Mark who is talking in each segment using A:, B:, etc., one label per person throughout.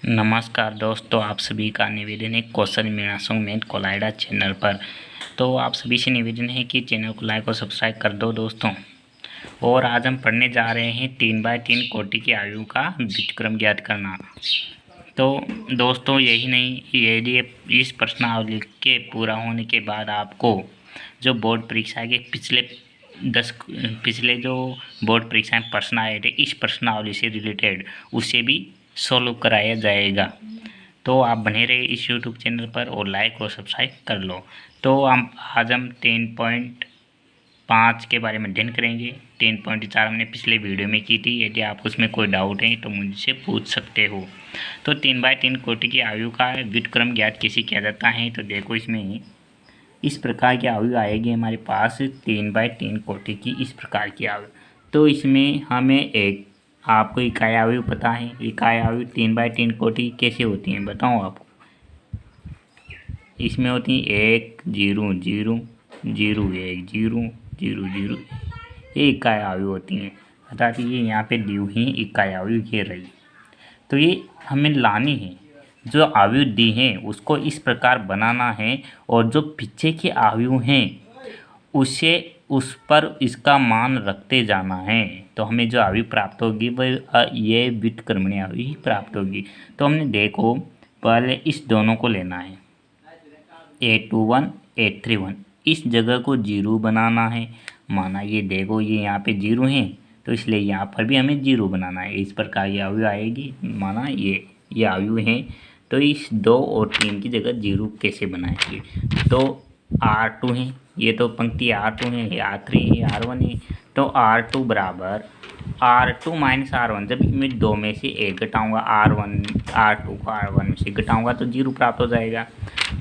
A: नमस्कार दोस्तों, आप सभी का निवेदन है क्वेश्चन मीनासों में कोलाइडा चैनल पर। तो आप सभी से निवेदन है कि चैनल को लाइक और सब्सक्राइब कर दो दोस्तों। और आज हम पढ़ने जा रहे हैं 3x3 कोटि की आयु का व्युत्क्रम ज्ञात करना। तो दोस्तों यही नहीं, यदि इस प्रश्नावली के पूरा होने के बाद आपको जो बोर्ड परीक्षा के पिछले जो बोर्ड परीक्षा में प्रश्न आए थे इस प्रश्नावली से रिलेटेड उसे भी सॉल्व कराया जाएगा। तो आप बने रहे इस यूट्यूब चैनल पर और लाइक और सब्सक्राइब कर लो। तो आज हम 10.5 के बारे में अध्ययन करेंगे। 10.4 हमने पिछले वीडियो में की थी। यदि आप उसमें कोई डाउट है तो मुझसे पूछ सकते हो। तो 3x3 कोटि की आयु का व्युत्क्रम ज्ञात कैसे किया जाता है, तो देखो इसमें इस प्रकार की आयु आएगी हमारे पास 3x3 कोटि की इस प्रकार की आयु। तो इसमें हमें आपको इकाई आयु पता है। इकाई आयु 3x3 कोटि कैसे होती हैं बताऊँ आपको। इसमें होती है 1 0 0 0 1 0 0 0। ये इकाई आयु होती हैं। अर्थात ये यहाँ पे दी हुई इकाई आयु ये रही। तो ये हमें लानी है, जो आयु दी है उसको इस प्रकार बनाना है और जो पीछे की आयु हैं उस पर इसका मान रखते जाना है। तो हमें जो आयु प्राप्त होगी वह ये व्युत्क्रमणीय आयु ही प्राप्त होगी। तो हमने देखो पहले इस दोनों को लेना है, 821 831। इस जगह को 0 बनाना है। माना ये देखो ये यहाँ पे 0 है तो इसलिए यहाँ पर भी हमें 0 बनाना है। इस प्रकार ये आयु आएगी। माना ये आयु है तो इस 2 और 3 की जगह 0 कैसे बनाएंगे। तो R2 है, ये तो पंक्ति R2 है, ये R3 है, R1 है। तो R2 बराबर R2 माइनस R1। जब मैं 2 में से 1 घटाऊँगा R2 को R1 में से घटाऊँगा तो 0 प्राप्त हो जाएगा।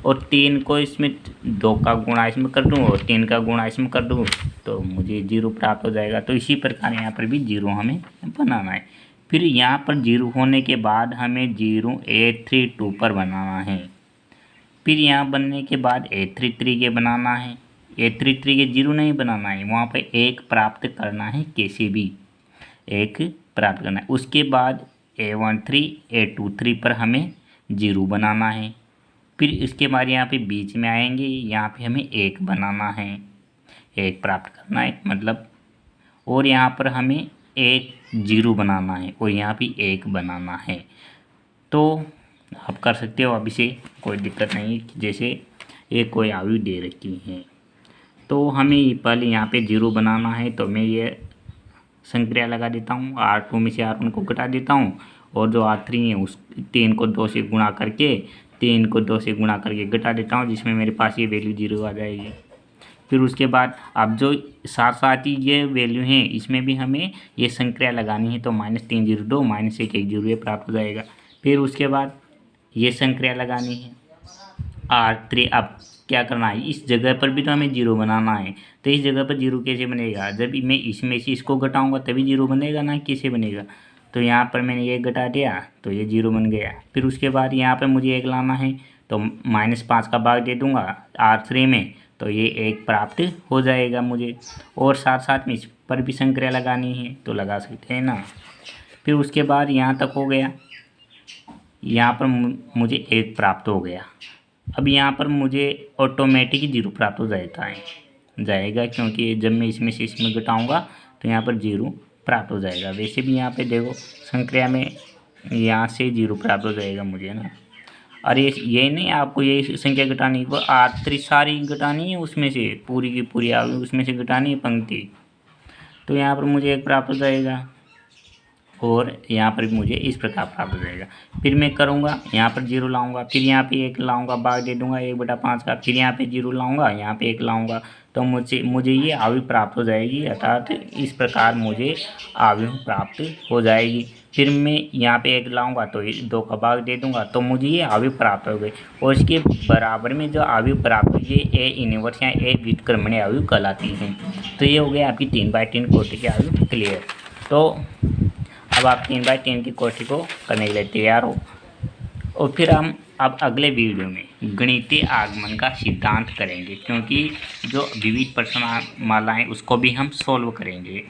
A: और 3 को इसमें 2 का गुणा इसमें कर दूँ और 3 का गुणा इसमें कर दूँ तो मुझे 0 प्राप्त हो जाएगा। तो इसी प्रकार यहाँ पर भी 0 हमें बनाना है। फिर यहाँ पर 0 होने के बाद हमें 0 832 पर बनाना है। फिर यहाँ बनने के बाद 833 के बनाना है। 833 के 0 नहीं बनाना है, वहाँ पर 1 प्राप्त करना है, कैसे भी 1 प्राप्त करना है। उसके बाद A13 A23 पर हमें 0 बनाना है। फिर इसके बाद यहाँ पे बीच में आएंगे, यहाँ पे हमें 1 बनाना है, 1 प्राप्त करना है मतलब। और यहाँ पर हमें 1 0 बनाना है और यहाँ भी 1 बनाना है। तो आप कर सकते हो, अब इसे कोई दिक्कत नहीं है। जैसे एक कोई आयु दे रखी है तो हमें पहले यहाँ पे 0 बनाना है। तो मैं ये संक्रिया लगा देता हूँ, R2 में से R1 को घटा देता हूँ और जो R3 है उस 3 को 2 से गुणा करके घटा देता हूँ, जिसमें मेरे पास ये वैल्यू 0 आ जाएगी। फिर उसके बाद अब जो साथ साथ ही ये वैल्यू हैं इसमें भी हमें ये संक्रिया लगानी है। तो -3 0 2 -1 1 0 ये प्राप्त हो जाएगा। फिर उसके बाद ये संक्रिया लगानी है R3। अब क्या करना है, इस जगह पर भी तो हमें 0 बनाना है। तो इस जगह पर 0 कैसे बनेगा, जब मैं इसमें से इसको घटाऊंगा तभी 0 बनेगा ना, कैसे बनेगा। तो यहाँ पर मैंने ये घटा दिया तो ये 0 बन गया। फिर उसके बाद यहाँ पर मुझे 1 लाना है तो -5 का भाग दे दूँगा R3 में तो ये 1 प्राप्त हो जाएगा मुझे। और साथ साथ में इस पर भी संक्रिया लगानी है तो लगा सकते हैं ना। फिर उसके बाद यहाँ तक हो गया, यहाँ पर मुझे 1 प्राप्त हो गया। अब यहाँ पर मुझे ऑटोमेटिक 0 प्राप्त हो जाएगा क्योंकि जब मैं इसमें से इसमें घटाऊँगा तो यहाँ पर 0 प्राप्त हो जाएगा। वैसे भी यहाँ पे देखो संक्रिया में यहाँ से 0 प्राप्त हो जाएगा मुझे ना। और ये नहीं, आपको ये संख्या घटानी है, वो R3 सारी घटानी है, उसमें से पूरी की पूरी आगे उसमें से घटानी है पंक्ति। तो यहाँ पर मुझे 1 प्राप्त हो जाएगा और यहाँ पर भी मुझे इस प्रकार प्राप्त हो जाएगा। फिर मैं करूँगा यहाँ पर 0 लाऊंगा, फिर यहाँ पे 1 लाऊंगा, भाग दे दूंगा 1/5 का। फिर यहाँ पे 0 लाऊंगा, यहाँ पे 1 लाऊंगा तो मुझे ये आयु प्राप्त हो जाएगी। अर्थात इस प्रकार मुझे आयु प्राप्त हो जाएगी। फिर मैं यहाँ पे 1 लाऊंगा तो 2 का भाग दे दूंगा तो मुझे ये आयु प्राप्त हो गई। और इसके बराबर में जो आयु प्राप्त हुई ये A इनवर्स या A व्युत्क्रमणीय आयु कहलाती है। तो ये हो गया आपकी 3x3 कोटि की आयु क्लियर। तो अब आप 3x3 की कोटि को करने के लिए तैयार हो। और फिर हम अब अगले वीडियो में गणितीय आगमन का सिद्धांत करेंगे, क्योंकि जो विविध प्रश्नमालाएँ उसको भी हम सॉल्व करेंगे।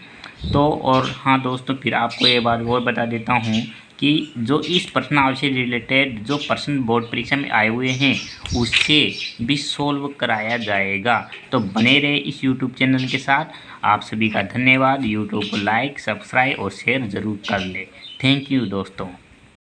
A: तो और हाँ दोस्तों, फिर आपको ये बात और बता देता हूँ कि जो इस प्रश्नावली से रिलेटेड जो प्रश्न बोर्ड परीक्षा में आए हुए हैं उससे भी सोल्व कराया जाएगा। तो बने रहे इस यूट्यूब चैनल के साथ। आप सभी का धन्यवाद। यूट्यूब को लाइक, सब्सक्राइब और शेयर ज़रूर कर ले। थैंक यू दोस्तों।